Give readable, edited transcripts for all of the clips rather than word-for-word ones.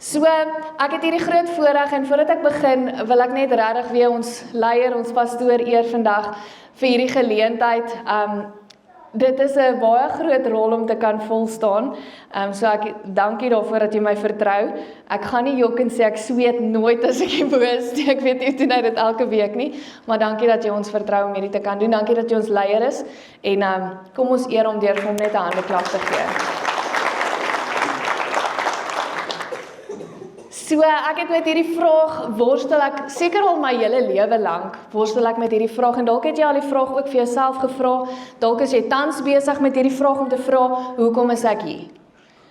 So, ek het hierdie groot voorreg en voordat ek begin, wil ek net regtig weer ons leier, ons pastoor eer vandag vir hierdie geleentheid. Dit is 'n baie groot rol om te kan volstaan. So ek dankie daarvoor dat jy my vertrou. Ek gaan nie jok en sê ek sweet nooit as ek hier bo is nie. Ek weet nie doen hy dit elke week nie, maar dankie dat jy ons vertrou om hierdie te kan doen. Dankie dat jy ons leier is en kom ons eer hom deur vir hom net 'n handeklap te gee. So, ek het met hierdie vraag, worstel ek, seker al my hele lewe lank, worstel ek met hierdie vraag, en dalk het jy al die vraag ook vir jouself gevra, dalk is jy tans besig met hierdie vraag om te vra, hoekom is ek hier?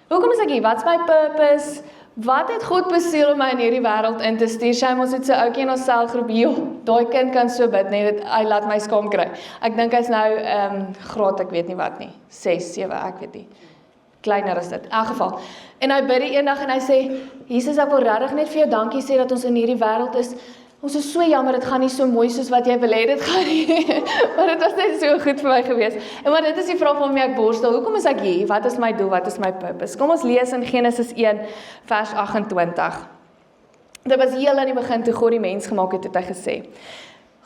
Hoekom is ek hier? Wat is my purpose? Wat het God besiel om my in hierdie wêreld in te stuur? Sy ons het so ouetjie in ons selgroep, daai kind kan so bid, nee, hy laat my skaam kry. Ek dink hy's nou, graad, ek weet nie wat nie, 6, 7, ek weet nie. Kleiner is dit, in elk geval. En hy bid die eendag en hy sê, Jesus, ek wil regtig net vir jou dankie sê dat ons in hierdie wêreld is. Ons is so jammer, dit gaan nie so mooi soos wat jy wil hê, dit gaan nie. Maar dit was net so goed vir my gewees. En maar dit is die vraag waarmee ek worstel. Hoekom is ek hier? Wat is my doel? Wat is my purpose? Kom ons lees in Genesis 1 vers 28. Dit was heel aan die begin toe God die mens gemaak het, het hy gesê.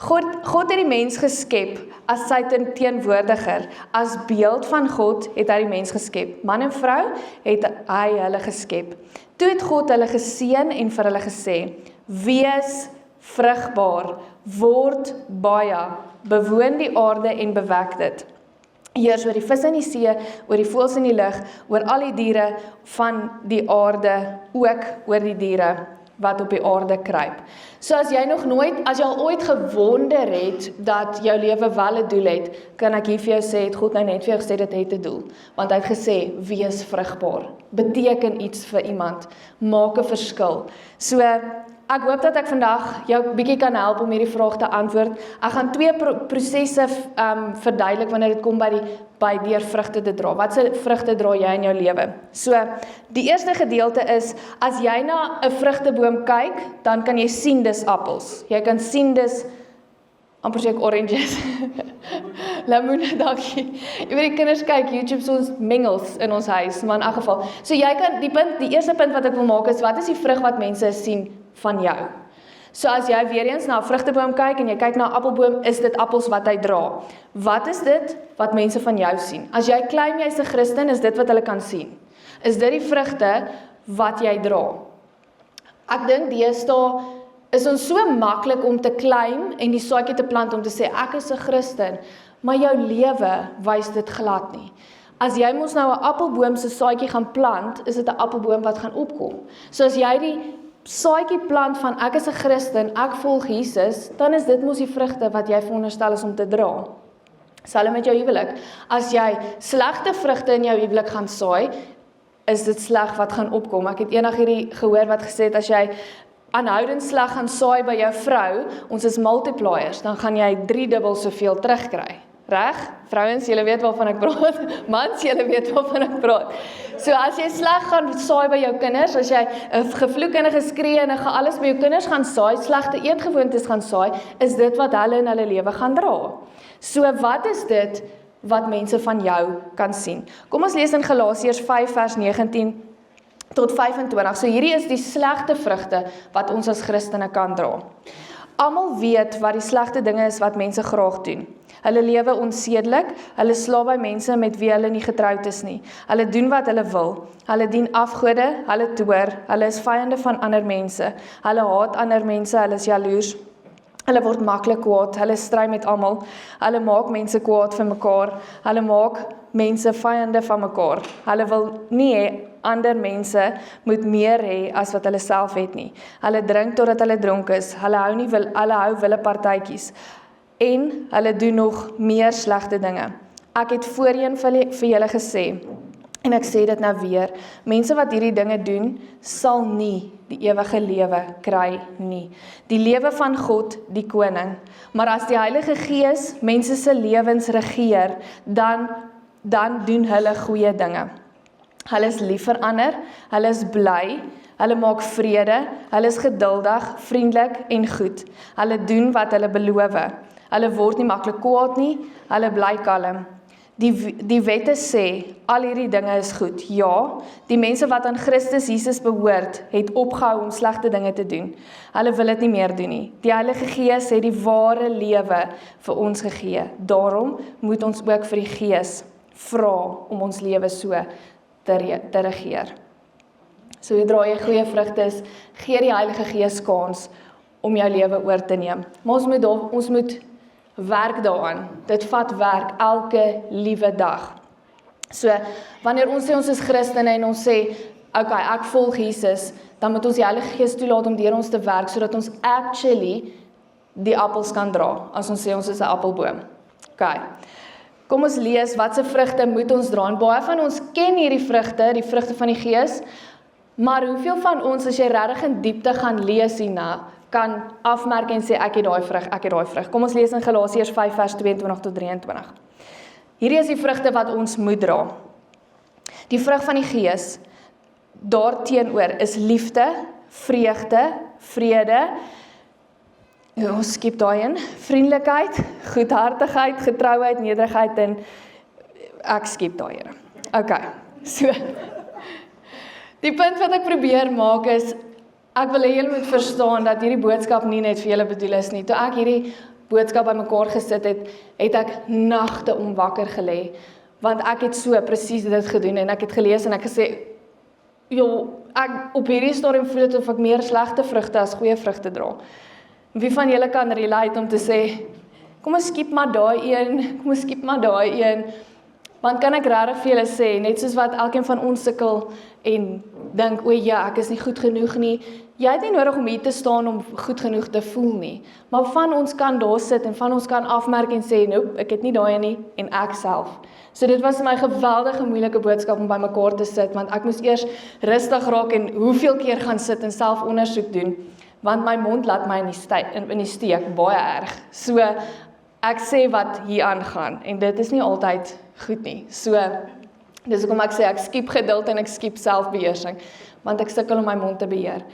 God het die mens geskep as sy teenwoordiger, as beeld van God het hy die mens geskep. Man en vrou het hy hulle geskep. Toe het God hulle geseën en vir hulle gesê, wees vrugbaar, word baie, bewoon die aarde en bewek dit. Heers oor die vis in die see, oor die voëls in die lug, oor al die diere van die aarde, ook oor die diere wat op die aarde kruip. So as jy al ooit gewonder het, dat jou lewe wel 'n doel het, kan ek hier vir jou sê, het God nou net vir jou gesê, dit het 'n doel. Want hy het gesê, wees vrugbaar, beteken iets vir iemand, maak 'n verskil. So, ek hoop dat ek vandag jou bietjie kan help om hierdie vraag te antwoord. Ek gaan 2 prosesse verduidelik wanneer dit kom by deur vrugte te dra. Watse vrugte dra jy in jou lewe? So, die eerste gedeelte is, as jy na 'n vrugteboom kyk, dan kan jy sien dis appels. Jy kan sien dis, amper sê ek oranges, lemoene, dankie. Jy weet die kinders kyk YouTube so ons mengels in ons huis, maar in elk geval. So jy kan, die eerste punt wat ek wil maak is, wat is die vrug wat mense sien van jou? So as jy weer eens na 'n vrugteboom kyk en jy kyk na 'n appelboom, is dit appels wat hy dra. Wat is dit wat mense van jou sien? As jy claim jy's 'n Christen, is dit wat hulle kan sien. Is dit die vrugte wat jy dra? Ek dink deesdae is ons so maklik om te claim en die saadjie te plant om te sê ek is 'n Christen, maar jou lewe wys dit glad nie. As jy mos nou 'n appelboom se saadjie gaan plant, is dit 'n appelboom wat gaan opkom. So as jy die saadjie plant van ek is 'n Christen, ek volg Jesus, dan is dit mos die vrugte wat jy veronderstel is om te dra. Selfs met jou huwelik. As jy slegte vrugte in jou huwelik gaan saai, is dit sleg wat gaan opkom. Ek het eendag hierdie gehoor wat gesê het, as jy aanhoudend sleg gaan saai by jou vrou, ons is multipliers, dan gaan jy 3 dubbel soveel terugkry. Reg? Vrouens, julle weet waarvan ek praat. Mans, julle weet waarvan ek praat. So as jy sleg gaan saai by jou kinders, as jy 'n gevloek en 'n geskree en alles by jou kinders gaan saai, slegte eetgewoontes gaan saai, is dit wat hulle in hulle lewe gaan dra. So wat is dit wat mense van jou kan sien? Kom ons lees in Galasiërs 5 vers 19 tot 25. So hierdie is die slegte vrugte wat ons as Christene kan dra. Almal weet wat die slegte dinge is wat mense graag doen. Hulle lewe onsedelik, hulle slaap by mense met wie hulle nie getroud is nie. Hulle doen wat hulle wil. Hulle dien afgode, hulle toor, hulle is vyande van ander mense. Hulle haat ander mense, hulle is jaloers. Hulle word maklik kwaad, hulle stry met almal. Hulle maak mense kwaad vir mekaar. Hulle maak mense vyande van mekaar. Hulle wil nie hê ander mense moet meer hê as wat hulle self het nie. Hulle drink totdat hulle dronk is. Hulle hou willepartytjies. En hulle doen nog meer slegte dinge. Ek het voorheen vir julle gesê, en ek sê dit nou weer, mense wat hierdie dinge doen, sal nie die ewige lewe kry nie. Die lewe van God, die koning. Maar as die Heilige Gees mense se lewens regeer, dan doen hulle goeie dinge. Hulle is lief vir ander, hulle is bly, hulle maak vrede, hulle is geduldig, vriendelik en goed. Hulle doen wat hulle beloof. Hulle word nie maklik kwaad nie, hulle bly kalm. Die wette sê, al hierdie dinge is goed. Ja, die mense wat aan Christus Jesus behoort, het opgehou om slegte dinge te doen. Hulle wil dit nie meer doen nie. Die Heilige Gees het die ware lewe vir ons gegee. Daarom moet ons ook vir die Gees vra om ons lewe so te regeer. So sodra jy goeie vrugte is, gee die Heilige Gees kans om jou lewe oor te neem. Maar ons moet werk daaraan. Dit vat werk elke liewe dag. So, wanneer ons sê ons is Christene en ons sê, okay, ek volg Jesus, dan moet ons die Heilige Gees toelaat om deur ons te werk, sodat ons actually die appels kan dra, as ons sê ons is 'n appelboom. Okay. Kom ons lees, watse vrugte moet ons dra, en baie van ons ken hierdie vrugte, die vrugte van die Gees, maar hoeveel van ons, as jy regtig in diepte gaan lees hierna, kan afmerk en sê, ek het daai vrug. Kom ons lees in Galasiërs 5 vers 22 tot 23. Hierdie is die vrugte wat ons moet dra. Die vrug van die Gees, daarteenoor is liefde, vreugde, vrede, ons skiep daai in, vriendelikheid, goedhartigheid, getrouheid, nederigheid en ek skiep daai in. Okay, so die punt wat ek probeer maak is, ek wil hê julle moet verstaan dat hierdie boodskap nie net vir julle bedoel is nie. Toe ek hierdie boodskap bymekaar gesit het, het ek nagte om wakker gelê, want ek het so presies dit gedoen en ek het gelees en ek gesê, ek op hierdie stadium voel dit of ek meer slegte vrugte as goeie vrugte dra. Wie van julle kan relate om te sê, kom ons skiep maar daai een, want kan ek regtig vir julle sê, net soos wat elkeen van ons sukkel en dink, o ja, ek is nie goed genoeg nie, jy het nie nodig om hier te staan om goed genoeg te voel nie, maar van ons kan daar sit en van ons kan afmerk en sê, nope, ek het nie daai nie, en ek self. So dit was my geweldige moeilike boodskap om by mekaar te sit, want ek moes eers rustig raak en hoeveel keer gaan sit en self ondersoek doen, want my mond laat my in die steek, baie erg. So, ek sê wat hier aangaan, en dit is nie altyd goed nie. So, dis hoekom ek sê, ek skiep geduld en ek skiep selfbeheersing, want ek sukkel om my mond te beheer.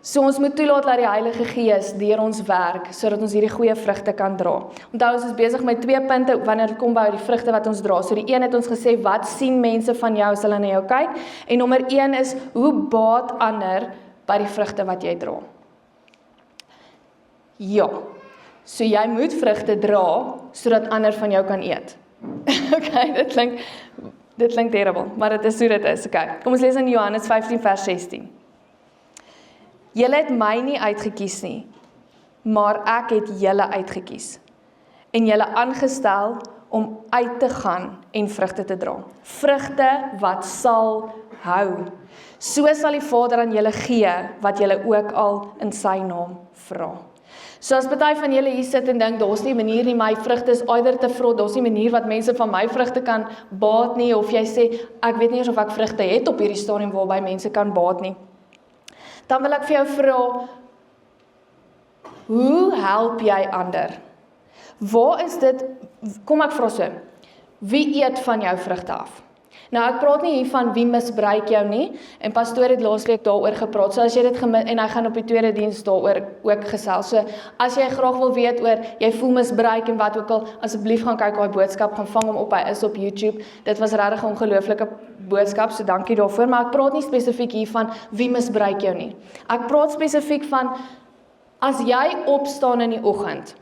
So ons moet toelaat dat die Heilige Gees deur ons werk, sodat ons hierdie goeie vrugte kan dra. Onthou, ons is besig met 2 punte, wanneer dit kom by die vrugte wat ons dra. So die een het ons gesê, wat sien mense van jou as hulle na jou kyk? En nommer 1 is, hoe baat ander by die vrugte wat jy dra? Ja, so jy moet vrugte dra, sodat ander van jou kan eet. Okay, dit klink terrible, maar dit is hoe dit is. Okay, kom ons lees in Johannes 15 vers 16. Julle het my nie uitgekies nie, maar ek het julle uitgekies en julle aangestel om uit te gaan en vrugte te dra. Vrugte wat sal hou. So sal die Vader aan julle gee, wat julle ook al in sy naam vra. So as party van julle hier sit en dink, daar's nie 'n manier nie, my vrugte is eider te vrot, daar's nie 'n manier wat mense van my vrugte kan baat nie, of jy sê, ek weet nie eens of ek vrugte het op hierdie stadium waarby mense kan baat nie. Dan wil ek vir jou vra, hoe help jy ander? Waar is dit, kom ek vra so, wie eet van jou vrugte af? Nou ek praat nie hiervan wie misbruik jou nie, en pastoor het laasweek daaroor gepraat, so as jy dit gemis, en hy gaan op die tweede diens daaroor ook gesels, so as jy graag wil weet oor, jy voel misbruik en wat ook al, asseblief gaan kyk daai boodskap, gaan vang hom op, hy is op YouTube, dit was regtig 'n ongelooflike boodskap, so dankie daarvoor, maar ek praat nie spesifiek hiervan wie misbruik jou nie, ek praat spesifiek van, as jy opstaan in die oggend,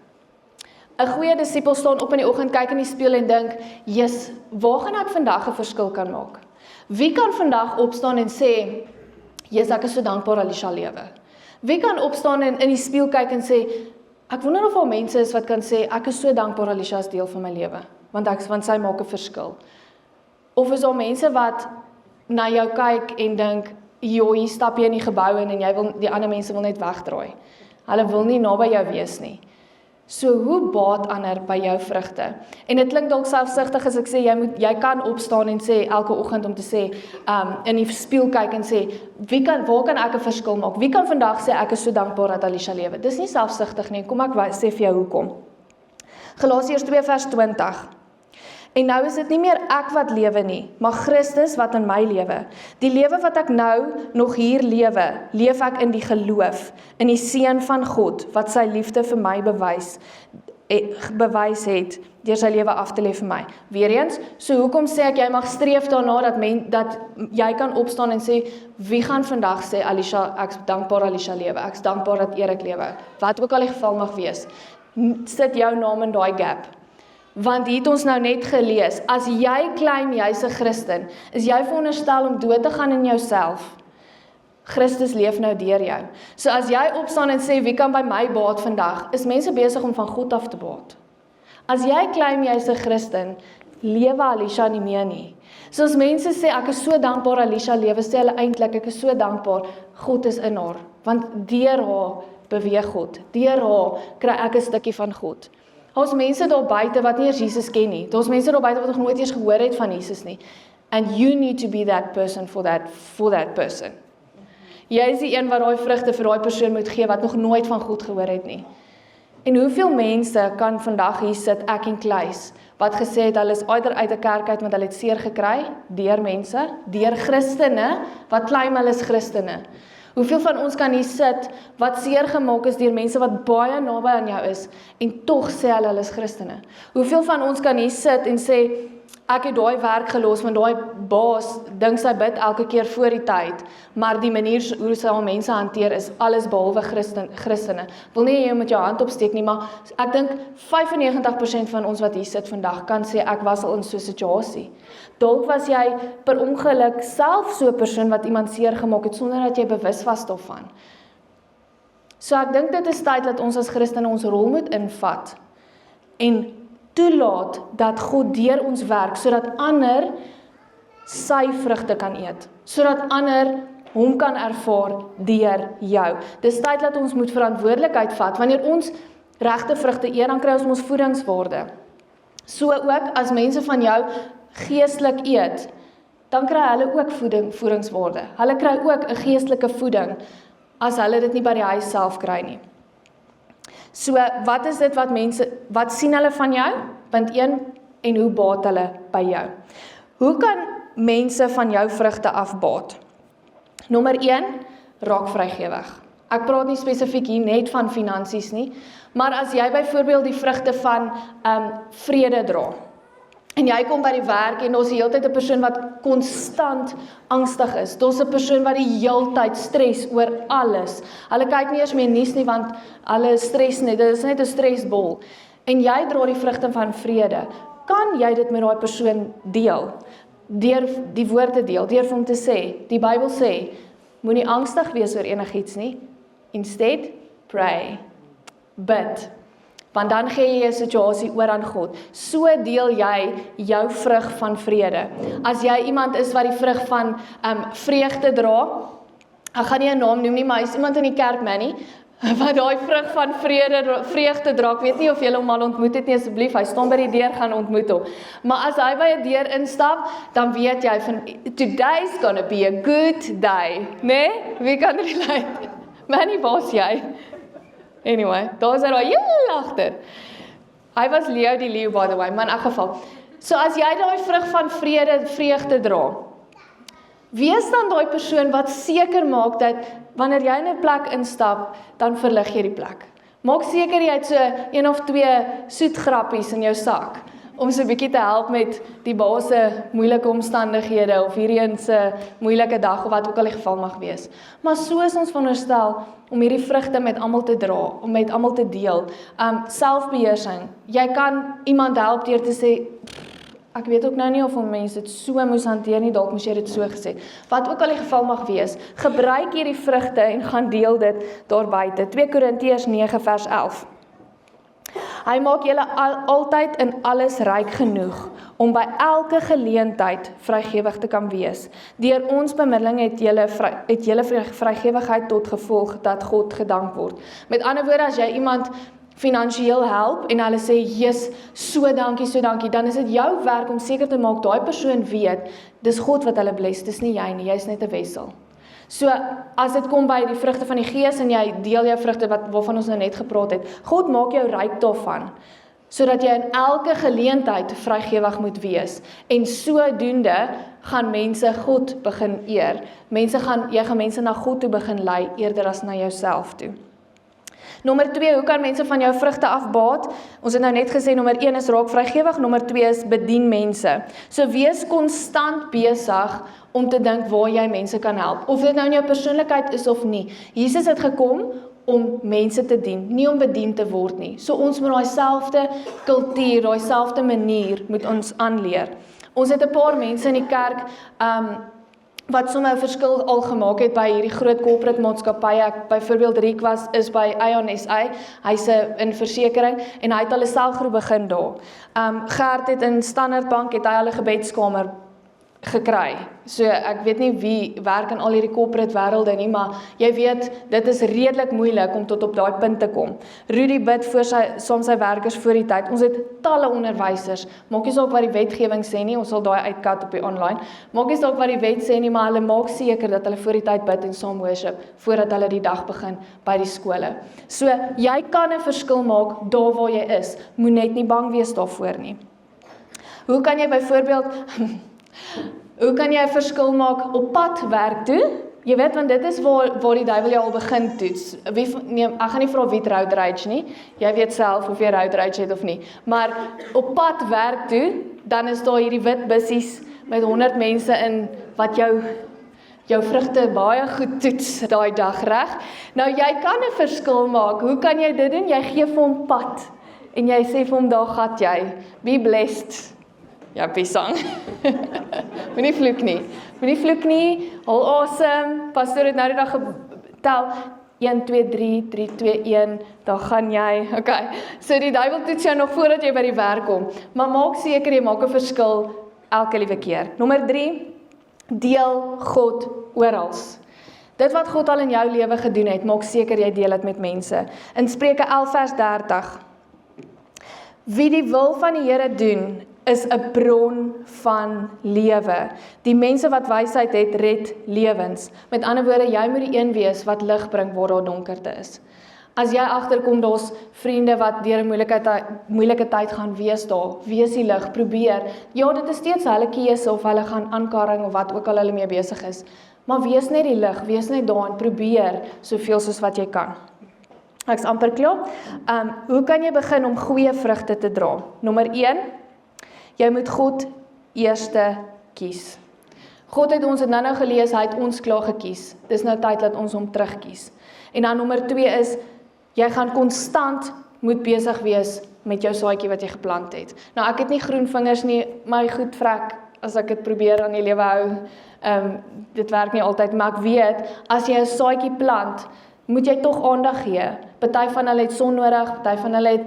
'n goeie disipel staan op in die oggend, kyk in die spieël en dink, "Jesus, waar gaan ek vandag 'n verskil kan maak?" Wie kan vandag opstaan en sê, "Jesus, ek is so dankbaar Alisha lewe." Wie kan opstaan en in die spieël kyk en sê, "Ek wonder of daar mense is wat kan sê, ek is so dankbaar Alisha is deel van my lewe, want sy maak 'n verskil." Of is daar mense wat na jou kyk en dink, "Jo, hier stap jy in die gebou in en die ander mense wil net wegdraai. Hulle wil nie naby jou wees nie." So hoe baat ander by jou vrugte? En dit klink dalk selfsugtig as ek sê, jy kan opstaan en sê, elke oggend om te sê, in die spieël kyk en sê, waar kan ek 'n verskil maak? Wie kan vandag sê, ek is so dankbaar dat Alisha lewe? Dis nie selfsugtig nie, kom ek sê vir jou hoekom. Galasiërs 2 vers 20. En nou is dit nie meer ek wat lewe nie, maar Christus wat in my lewe. Die lewe wat ek nou nog hier lewe, leef ek in die geloof, in die Seun van God, wat sy liefde vir my bewys, bewys het deur sy lewe af te lê vir my. Weereens, so hoekom sê ek jy mag streef daarna dat jy kan opstaan en sê wie gaan vandag sê Alisha, ek's dankbaar Alisha lewe, ek's dankbaar dat Erik lewe. Wat ook al die geval mag wees. Sit jou naam in daai gap. Want hier het ons nou net gelees, as jy claim jy's 'n Christen, is jy veronderstel om dood te gaan in jouself. Christus leef nou deur jou. So as jy opstaan en sê, wie kan by my baat vandag, is mense besig om van God af te baat. As jy claim jy's 'n Christen, lewe Alisha nie meer nie. So as mense sê, ek is so dankbaar Alisha lewe, sê hulle eintlik, ek is so dankbaar, God is in haar. Want deur haar beweeg God. Deur haar kry ek 'n stukkie van God. Daar's mense daar buite wat nie eers Jesus ken nie. Daar's mense daar buite wat nog nooit eers gehoor het van Jesus nie. And you need to be that person for that person. Jy is die een wat daai vrugte vir daai persoon moet gee wat nog nooit van God gehoor het nie. En hoeveel mense kan vandag hier sit, ek en Kleis, wat gesê het hulle is uit 'n kerk uit want hulle het seer gekry deur mense, deur Christene wat claim hulle is Christene. Hoeveel van ons kan hier sit wat seer gemaak is deur mense wat baie naby aan jou is en tog sê hulle is Christene? Hoeveel van ons kan hier sit en sê ek het daai werk gelos want daai baas dink sy bid elke keer voor die tyd, maar die manier hoe sy al mense hanteer is alles behalwe Christene. Wil nie jy met jou hand opsteek nie, maar ek dink 95% van ons wat hier sit vandag kan sê ek was al in so 'n situasie. Dalk was jy per ongeluk self so 'n persoon wat iemand seer gemaak het sonder dat jy bewus was daarvan. So ek dink dit is tyd dat ons as Christene ons rol moet invat en toelaat dat God deur ons werk, sodat ander sy vrugte kan eet, sodat ander hom kan ervaar deur jou. Dis tyd dat ons moet verantwoordelikheid vat, wanneer ons regte vrugte eet, dan kry ons voedingswaarde. So ook as mense van jou geestelik eet, dan kry hulle ook voedingswaarde. Hulle kry ook 'n geestelike voeding, as hulle dit nie by die huis self kry nie. So, wat is dit wat sien hulle van jou? Punt 1, en hoe baat hulle by jou? Hoe kan mense van jou vrugte afbaat? Nommer 1, raak vrygewig. Ek praat nie spesifiek hier net van finansies nie, maar as jy byvoorbeeld die vrugte van vrede dra, en jy kom by die werk en ons die hele tyd 'n persoon wat konstant angstig is. Daar's 'n persoon wat die hele tyd stres oor alles. Hulle kyk nie eers meer nuus nie want hulle stres net. Dit is net 'n stresbol. En jy dra die vrugte van vrede. Kan jy dit met daai persoon deel? Deur die woord te deel, deur vir hom te sê. Die Bybel sê, moenie angstig wees oor enigiets nie. Instead, pray. Bid. Want dan gee jy 'n situasie oor aan God. So deel jy jou vrug van vrede. As jy iemand is wat die vrug van vreugde dra, ek gaan nie 'n naam noem nie, maar hy is iemand in die kerk, Manny, wat daai vrug van vreugde dra. Ek weet nie of jy hom al ontmoet het nie, asseblief, hy staan by die deur, gaan ontmoet hom. Maar as hy by 'n deur instap, dan weet jy van, today's gonna be a good day, né? Wie kan relate? Manny, waar's jy? Anyway, daar is hy heel agter. Hy was Leo die leeu, by the way, maar in elk geval. So as jy daai vrug van vreugde dra, wees dan daai persoon wat seker maak dat wanneer jy in 'n plek instap, dan verlig jy die plek. Maak seker jy het so 1 of 2 soet grappies in jou sak, om so 'n bietjie te help met die baas se moeilike omstandighede, of hierdie een se moeilike dag, of wat ook al die geval mag wees. Maar so is ons veronderstel om hierdie vrugte met almal te dra, om met almal te deel. Selfbeheersing. Jy kan iemand help deur te sê, ek weet ook nou nie of mense dit so moes hanteer nie, dalk moes jy dit so gesê. Wat ook al die geval mag wees, gebruik hierdie vrugte en gaan deel dit daar buite. 2 Korintiërs 9 vers 11. Hy maak julle altyd in alles ryk genoeg, om by elke geleentheid vrygewig te kan wees. Deur ons bemiddeling het julle vrygewigheid tot gevolg dat God gedank word. Met ander woorde, as jy iemand finansiëel help en hulle sê, "Jesus, so dankie," dan is dit jou werk om seker te maak daai persoon weet, dis God wat hulle bless, dis nie jy nie, jy's net 'n wessel. So, as dit kom by die vrugte van die Gees en jy deel jou vrugte waarvan ons nou net gepraat het, God maak jou ryk daarvan, sodat jy in elke geleentheid vrygewig moet wees. En sodoende gaan mense God begin eer. Jy gaan mense na God toe begin lei, eerder as na jouself toe. Nommer 2, hoe kan mense van jou vrugte afbaat? Ons het nou net gesê, nommer 1 is raak vrygewig, nommer 2 is bedien mense. So wees konstant besig om te dink waar jy mense kan help. Of dit nou in jou persoonlikheid is of nie. Jesus het gekom om mense te dien, nie om bedien te word nie. So ons moet daai selfde kultuur, daai selfde manier moet ons aanleer. Ons het 'n paar mense in die kerk, wat sommer 'n verskil al gemaak het by hierdie groot corporate maatskappye. Ek byvoorbeeld Riek is by Aon SA, hy's in versekering en hy het al 'n selgroep begin daar. Gert het in Standard Bank het hy al 'n gebedskamer gekry. So ek weet nie wie werk in al hierdie corporate wêrelde nie, maar jy weet, dit is redelik moeilik om tot op daai punt te kom. Rudy bid vir saam sy werkers voor die tyd. Ons het talle onderwysers. Maak nie saak wat die wetgewing sê nie, ons sal daai uitkat op die online. Maak nie saak wat die wet sê nie, maar hulle maak seker dat hulle voor die tyd bid en saam worship voordat hulle die dag begin by die skole. So jy kan 'n verskil maak daar waar jy is. Moet net nie bang wees daarvoor nie. Hoe kan jy byvoorbeeld Hoe kan jy 'n verskil maak op pad werk toe? Jy weet, want dit is waar die duiwel jou al begin toets. Ek gaan nie vra wie het road rage nie. Jy weet self of jy road rage het of nie. Maar op pad werk toe, dan is daar hierdie wit bussies met 100 mense in wat jou vrugte baie goed toets daai dag, reg? Nou jy kan 'n verskil maak. Hoe kan jy dit doen? Jy gee vir hom pad en jy sê vir hom, daar gaan jy. Be blessed. Ja, pisang. Moenie vloek nie. Moenie vloek nie. Hol asem. Pastoor het nou die dag getel. 1, 2, 3, 3, 2, 1. Dan gaan jy. Okay. So die duiwel toets jou nog voordat jy by die werk kom. Maar maak seker jy maak 'n verskil elke liewe keer. Nommer 3. Deel God orals. Dit wat God al in jou lewe gedoen het, maak seker jy deel dit met mense. In Spreuke 11 vers 30. Wie die wil van die Here doen, is 'n bron van lewe. Die mense wat wysheid het, red lewens. Met ander woorde, jy moet die een wees wat lig bring waar daar donkerte is. As jy agterkom, daar's vriende wat deur 'n moeilike tyd gaan wees daar, wees die lig, probeer. Ja, dit is steeds hulle keuse of hulle gaan aankarring of wat ook al hulle mee besig is. Maar wees net die lig, wees net daar en probeer soveel soos wat jy kan. Ek's amper klaar. Hoe kan jy begin om goeie vrugte te dra? Nommer 1. Jy moet God eerste kies. God het ons nou gelees, hy het ons klaar gekies. Dis nou tyd dat ons hom terugkies. En dan nommer 2 is, jy gaan konstant moet besig wees met jou saadjie wat jy geplant het. Nou ek het nie groen vingers nie, my goed vrek as ek dit probeer aan die lewe hou. Dit werk nie altyd, maar ek weet, as jy 'n saadjie plant, moet jy tog aandag gee. Party van hulle het son nodig, party van hulle het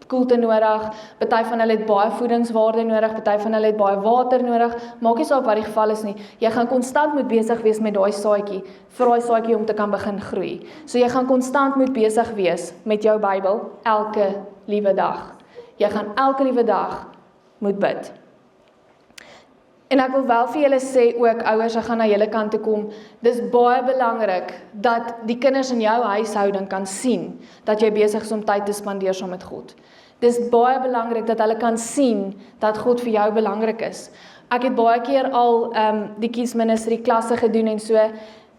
koelte nodig, party van hulle het baie voedingswaarde nodig, party van hulle het baie water nodig, maak nie saak wat die geval is nie. Jy gaan konstant moet besig wees met daai saadjie, vir daai saadjie om te kan begin groei. So jy gaan konstant moet besig wees met jou Bybel elke liewe dag. Jy gaan elke liewe dag moet bid. En ek wil wel vir julle sê ook, ouers, ek gaan na julle kant toe kom, dis baie belangrik dat die kinders in jou huishouding kan sien dat jy besig is om tyd te spandeer saam met God. Dis baie belangrik dat hulle kan sien dat God vir jou belangrik is. Ek het baie keer al die kiesministery klasse gedoen en so,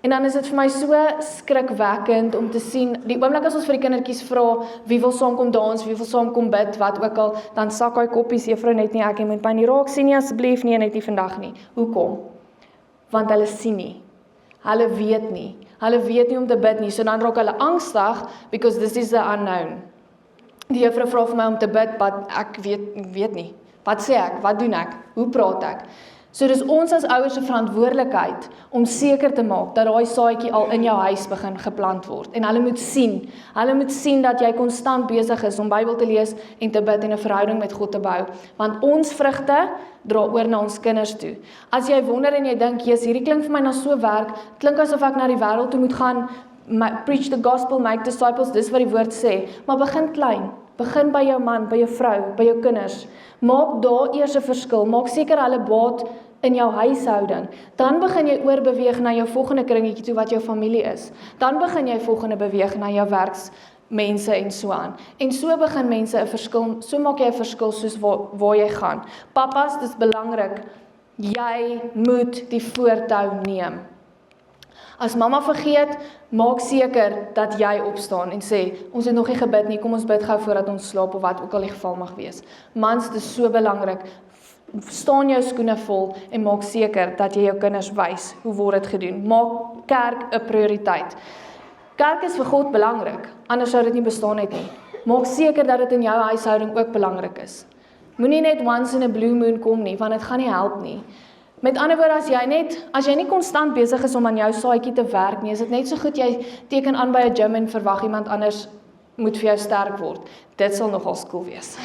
en dan is dit vir my so skrikwekkend om te sien, die oomblik as ons vir die kindertjies vra, wie wil saamkom dans, wie wil saamkom bid, wat ook al, dan sak hy koppies, juffrou net nie, ek moet my nie raak sien nie, asseblief nie, net nie vandag nie. Hoekom? Want hulle sien nie. Hulle weet nie. Hulle weet nie om te bid nie, so dan raak hulle angstig, because this is the unknown. Die juffrou vra vir my om te bid, maar ek weet nie. Wat sê ek? Wat doen ek? Hoe praat ek? So dis ons as ouers se verantwoordelikheid om seker te maak dat daai saadjie al in jou huis begin geplant word. En hulle moet sien dat jy konstant besig is om Bybel te lees en te bid en 'n verhouding met God te bou. Want ons vrugte dra oor na ons kinders toe. As jy wonder en jy dink, "Jesus, hierdie klink vir my na so werk, klink asof ek na die wêreld toe moet gaan, preach the gospel, make disciples," dis wat die woord sê. Maar begin klein. Begin by jou man, by jou vrou, by jou kinders. Maak daar eers 'n verskil. Maak seker hulle baat in jou huishouding. Dan begin jy oorbeweeg na jou volgende kringetjie toe wat jou familie is. Dan begin jy volgende beweeg na jou werksmense en so aan. En so begin mense 'n verskil, so maak jy 'n verskil soos waar jy gaan. Papas, dis belangrik. Jy moet die voortou neem. As mamma vergeet, maak seker dat jy opstaan en sê, ons het nog nie gebid nie, kom ons bid gou voordat ons slaap of wat ook al die geval mag wees. Mans, dit is so belangrik, staan jou skoene vol en maak seker dat jy jou kinders wys, hoe word dit gedoen. Maak kerk 'n prioriteit. Kerk is vir God belangrik, anders sou dit nie bestaan het nie. Maak seker dat dit in jou huishouding ook belangrik is. Moenie net once in a blue moon kom nie, want dit gaan nie help nie. Met ander woorde, as jy nie konstant besig is om aan jou saadjie te werk nie, is dit net so goed jy teken aan by 'n gym en verwag iemand anders moet vir jou sterk word. Dit sal nogal cool wees.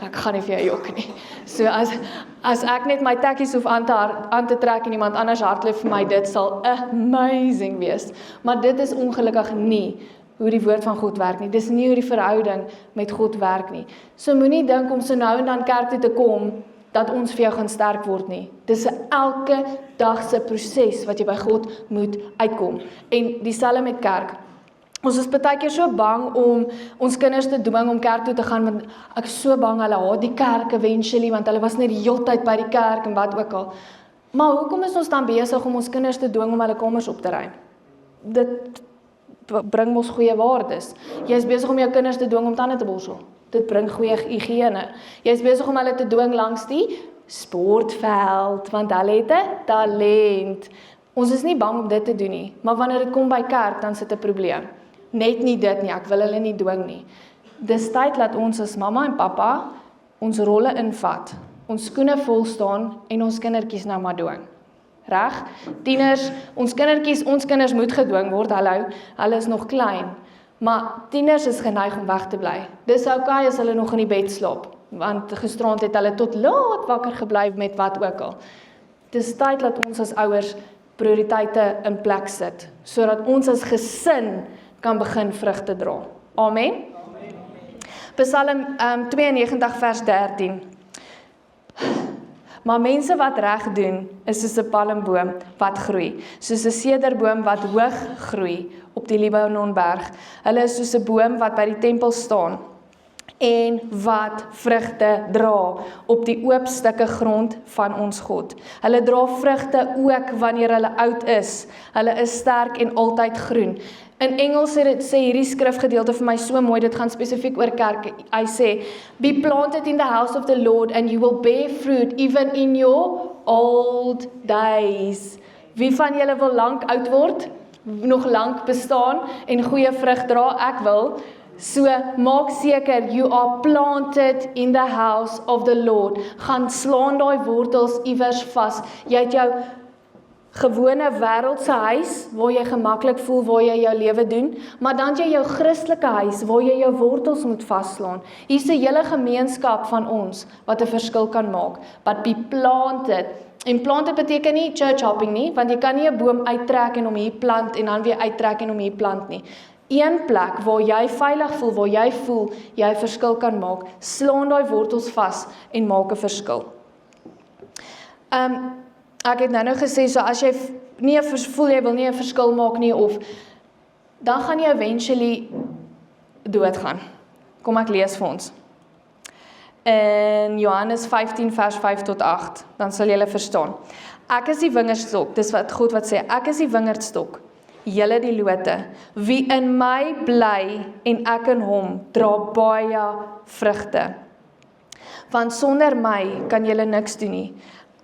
Ek gaan nie vir jou jok nie. So as ek net my tekkies hoef aan te trek en iemand anders hardloop vir my, dit sal amazing wees. Maar dit is ongelukkig nie hoe die woord van God werk nie. Dis nie hoe die verhouding met God werk nie. So moenie dink om so nou en dan kerk toe te kom, dat ons vir jou gaan sterk word nie. Dis 'n elke dag se proses wat jy by God moet uitkom. En dieselfde met kerk. Ons is baie keer so bang om ons kinders te dwing om kerk toe te gaan, want ek is so bang hulle haat die kerk eventually, want hulle was net die hele tyd by die kerk en wat ook al. Maar hoekom is ons dan besig om ons kinders te dwing om hulle kamers op te ruim? Dit bring ons goeie waardes. Jy is besig om jou kinders te dwing om tande te borsel. Dit bring goeie higiëne. Jy is besig om hulle te dwing langs die sportveld, want hulle het 'n talent. Ons is nie bang om dit te doen nie, maar wanneer dit kom by kerk, dan sit 'n probleem. Net nie dit nie, ek wil hulle nie dwing nie. Dis tyd dat ons as mamma en pappa ons rolle invat, ons skoene vol staan en ons kindertjies nou maar dwing. Reg? Tieners, ons kinders moet gedwing word, hulle is nog klein. Maar tieners is geneig om weg te bly. Dis okay as hulle nog in die bed slaap, want gisterand het hulle tot laat wakker gebly met wat ook al. Dis tyd dat ons as ouers prioriteite in plek sit, sodat ons as gesin kan begin vrugte dra. Amen? Psalm 92 vers 13. Maar mense wat reg doen, is soos 'n palmboom wat groei, soos 'n sederboom wat hoog groei op die Libanonberg. Hulle is soos 'n boom wat by die tempel staan en wat vrugte dra op die oop stukke grond van ons God. Hulle dra vrugte ook wanneer hulle oud is. Hulle is sterk en altyd groen. In Engels sê hierdie skrifgedeelte vir my so mooi, dit gaan spesifiek oor kerk. Hy sê, be planted in the house of the Lord and you will bear fruit even in your old days. Wie van julle wil lank oud word? Nog lank bestaan en goeie vrug dra? Ek wil. So, maak seker, you are planted in the house of the Lord. Gaan slaan daai wortels iewers vas. Jy het jou gewone wêreldse huis, waar jy gemaklik voel, waar jy jou lewe doen, maar dan jy jou Christelike huis, waar jy jou wortels moet vastslaan. Hier is 'n hele gemeenskap van ons, wat 'n verskil kan maak, but be planted. En planted beteken nie church hopping nie, want jy kan nie 'n boom uittrek en hom hier plant, en dan weer uittrek en hom hier plant nie. Een plek waar jy veilig voel, waar jy voel, jy 'n verskil kan maak, slaan daai wortels vas en maak 'n verskil. Ek het nou gesê, so as jy nie voel jy wil nie 'n verskil maak nie, of dan gaan jy eventually doodgaan. Kom ek lees vir ons. In Johannes 15 vers 5 tot 8, dan sal julle verstaan. Ek is die wingerdstok, dis wat God wat sê, ek is die wingerdstok, julle die lote. Wie in my bly en ek in hom, dra baie vrugte. Want sonder my kan julle niks doen nie.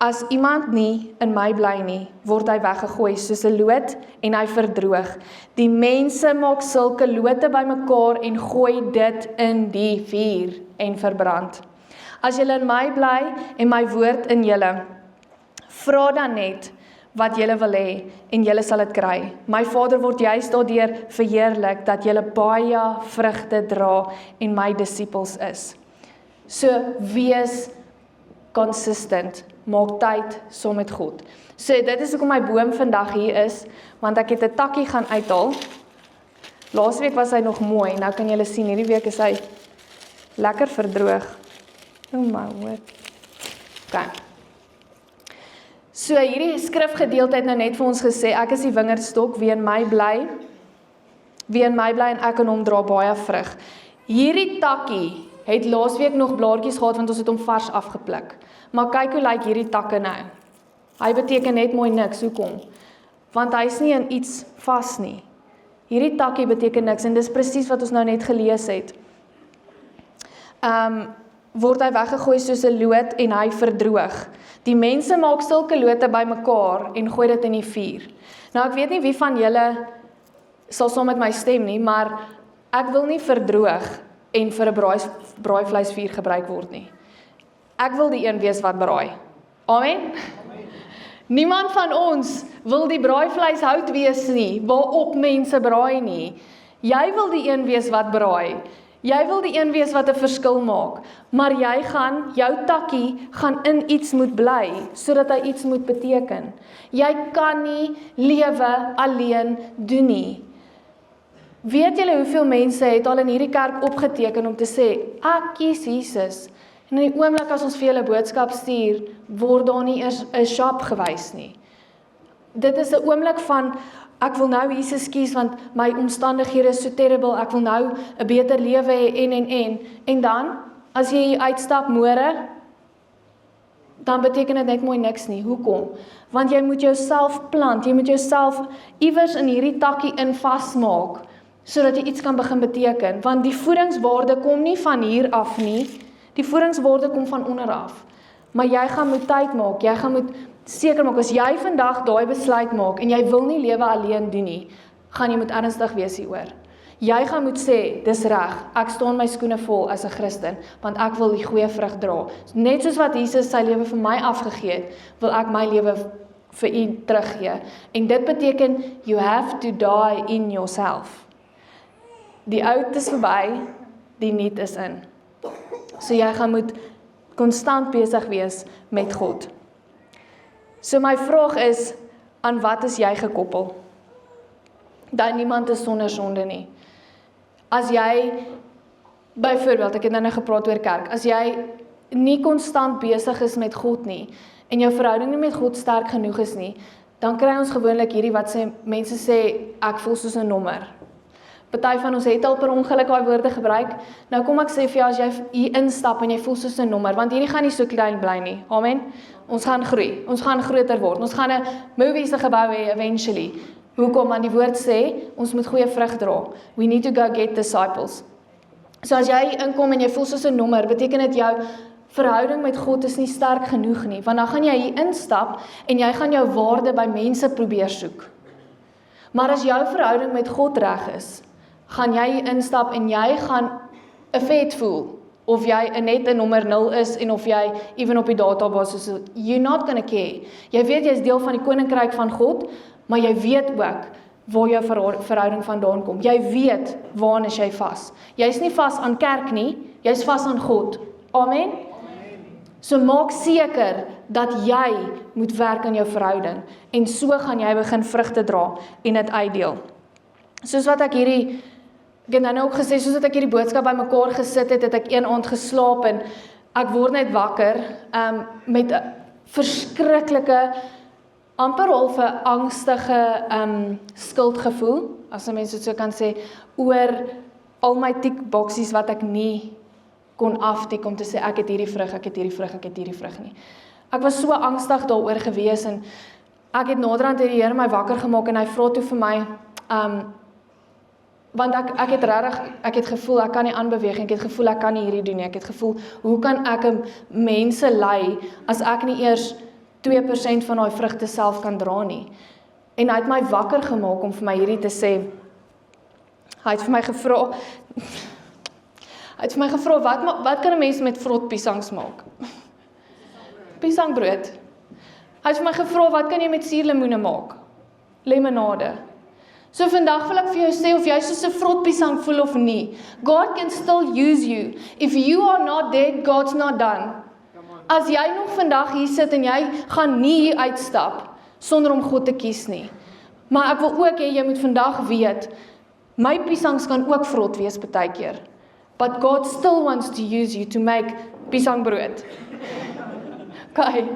As iemand nie in my bly nie, word hy weggegooi soos 'n loot en hy verdroog. Die mense maak sulke lote bymekaar en gooi dit in die vuur en verbrand. As julle in my bly en my woord in julle, vra dan net wat julle wil hê en julle sal dit kry. My Vader word juist daardeur verheerlik dat julle baie vrugte dra en my disippels is. So wees consistent. Maak tyd saam met God. So, dit is hoekom my boom vandag hier is, want ek het 'n takkie gaan uithaal. Laasweek was hy nog mooi, nou kan julle sien, hierdie week is hy lekker verdroog. Oh my word. Okay. So, hierdie skrifgedeelte het nou net vir ons gesê, ek is die wingerdstok, wie in my bly en ek in hom dra baie vrug. Hierdie takkie het laasweek nog blaartjies gehad, want ons het hom vars afgepluk. Maar kyk hoe lyk hierdie takke nou. Hy beteken net mooi niks, hoekom? want hy is nie in iets vas nie. Hierdie takkie beteken niks, en dis presies wat ons nou net gelees het. Word hy weggegooi soos 'n loot en hy verdroog. Die mense maak sulke lote bymekaar en gooi dit in die vuur. Nou ek weet nie wie van julle sal saam met my stem nie, maar ek wil nie verdroog en vir 'n braaivleisvuur gebruik word nie. Ek wil die een wees wat braai. Amen? Niemand van ons wil die braaivleishout wees nie, waarop mense braai nie. Jy wil die een wees wat braai. Jy wil die een wees wat 'n verskil maak, maar jou takkie gaan in iets moet bly, sodat hy iets moet beteken. Jy kan nie lewe alleen doen nie. Weet julle hoeveel mense het al in hierdie kerk opgeteken om te sê, ek kies Jesus. En in die oomblik as ons vir julle boodskap stuur, word daar nie eers 'n shop gewys nie. Dit is 'n oomblik van, ek wil nou Jesus kies, want my omstandighede is so terrible, ek wil nou 'n beter lewe hê, en dan, as jy hier uitstap môre, dan beteken dit net mooi niks nie. Hoekom? Want jy moet jouself plant, jy moet jouself iewers in hierdie takkie in vasmaak, sodat jy iets kan begin beteken, want die voedingswaarde kom nie van hier af nie, die voedingswaarde kom van onder af, maar jy gaan moet tyd maak, jy gaan moet seker maak, as jy vandag daai besluit maak, en jy wil nie lewe alleen doen nie, gaan jy moet ernstig wees hieroor. Jy gaan moet sê, dis reg, ek staan my skoene vol as 'n Christen, want ek wil die goeie vrug dra. Net soos wat Jesus sy lewe vir my afgegee het, wil ek my lewe vir u teruggee. En dit beteken, you have to die in yourself. Die oud is verby, die nuut is in. So jy gaan moet konstant besig wees met God. So my vraag is, aan wat is jy gekoppel? Dat niemand is sonder sonde nie. As jy, byvoorbeeld, ek het nou gepraat oor kerk, as jy nie konstant besig is met God nie, en jou verhouding nie met God sterk genoeg is nie, dan kry ons gewoonlik hierdie wat mense sê, ek voel soos 'n nommer. Party van ons het al per ongeluk daai woorde gebruik. Nou kom ek sê vir jou, as jy hier instap en jy voel soos 'n nommer, want hierdie gaan nie so klein bly nie. Amen. Ons gaan groei. Ons gaan groter word. Ons gaan 'n movies gebou hê eventually. Hoekom? Want die woord sê, ons moet goeie vrug dra. We need to go get disciples. So as jy inkom en jy voel soos 'n nommer, beteken dit jou verhouding met God is nie sterk genoeg nie, want dan gaan jy hier instap en jy gaan jou waarde by mense probeer soek. Maar as jou verhouding met God reg is, gaan jy hier instap en jy gaan 'n vet voel, of jy net 'n nommer 0 is, en of jy even op die database is, you're not gonna care. Jy weet jy is deel van die koninkryk van God, maar jy weet ook waar jou verhouding vandaan kom. Jy weet waaraan is jy vas. Jy is nie vas aan kerk nie, jy is vas aan God. Amen? So maak seker dat jy moet werk aan jou verhouding, en so gaan jy begin vrugte dra en dit uitdeel. Soos wat ek het nou ook gesê, soos dat ek hierdie boodskap bymekaar gesit het, het ek een aand geslaap en ek word net wakker met 'n verskriklike, amper half 'n angstige skuldgevoel, as 'n mens dit so kan sê, oor al my tikboksies wat ek nie kon aftik om te sê ek het hierdie vrug, ek het hierdie vrug, ek het hierdie vrug nie. Ek was so angstig daaroor gewees en ek het naderhand het die Here my wakker gemaak en hy vra toe vir my, want ek het regtig, ek het gevoel ek kan nie aanbeweeg, ek het gevoel ek kan nie hierdie doen nie, ek het gevoel hoe kan ek mense lei as ek nie eers 2% van daai vrugte self kan dra nie. En hy het my wakker gemaak om vir my hierdie te sê. Hy het vir my gevra, wat kan 'n mens met vrot piesangs maak? Piesangbrood. Hy het vir my gevra, wat kan jy met suurlemoene maak? Lemonade. So vandag wil ek vir jou sê, of jy soos 'n vrot piesang voel of nie, God can still use you. If you are not dead, God's not done. As jy nog vandag hier sit en jy gaan nie hier uitstap, sonder om God te kies nie. Maar ek wil ook hê, jy moet vandag weet, my piesangs kan ook vrot wees partykeer. But God still wants to use you to make piesangbrood. Okay.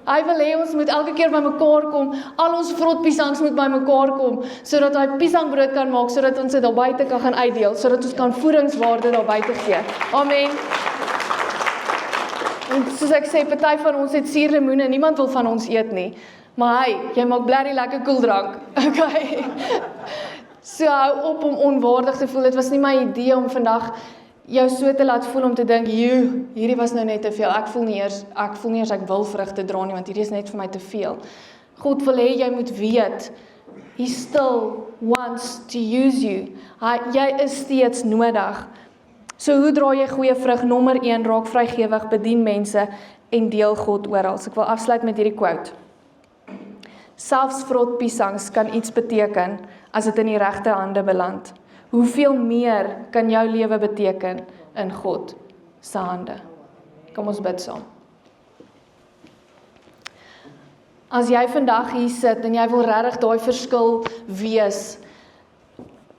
Hy wil hê ons moet elke keer by mekaar kom, al ons vrot piesangs moet by mekaar kom, sodat hy piesangbrood kan maak, sodat ons dit daar buite kan gaan uitdeel, sodat ons kan voedingswaarde daar buite gee. Amen. En soos ek sê, party van ons het suurlemoene, niemand wil van ons eet nie. Maar hey, jy maak blerrie lekker koeldrank. Okay. So hou op om onwaardig te voel. Dit was nie my idee om vandag jou so te laat voel om te dink, hierdie was nou net te veel. Ek voel nie eers ek wil vrugte dra nie, want hierdie is net vir my te veel. God wil hê jy moet weet, He still wants to use you. Jy is steeds nodig. So hoe dra jy goeie vrug? Nommer 1, raak vrygewig, bedien mense en deel God oral. So ek wil afsluit met hierdie quote. Selfs vrot piesangs kan iets beteken as dit in die regte hande beland. Hoeveel meer kan jou lewe beteken in God se hande? Kom ons bid saam. As jy vandag hier sit en jy wil regtig daai verskil wees,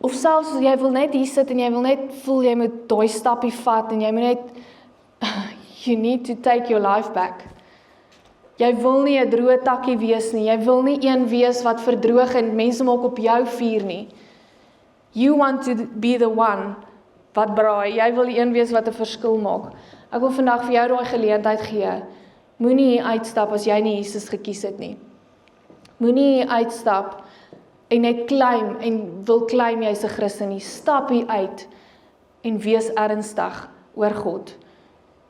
of selfs jy wil net hier sit en jy wil net voel jy moet daai stappie vat en jy moet net, you need to take your life back. Jy wil nie 'n droë takkie wees nie, jy wil nie een wees wat verdroog en mense maak op jou vuur nie. You want to be the one wat braai, jy wil die een wees wat 'n verskil maak. Ek wil vandag vir jou daai geleentheid gee. Moenie hier uitstap as jy nie Jesus gekies het nie. Moenie hier uitstap en net claim en wil claim jy's 'n Christen nie. Stap hier uit en wees ernstig oor God.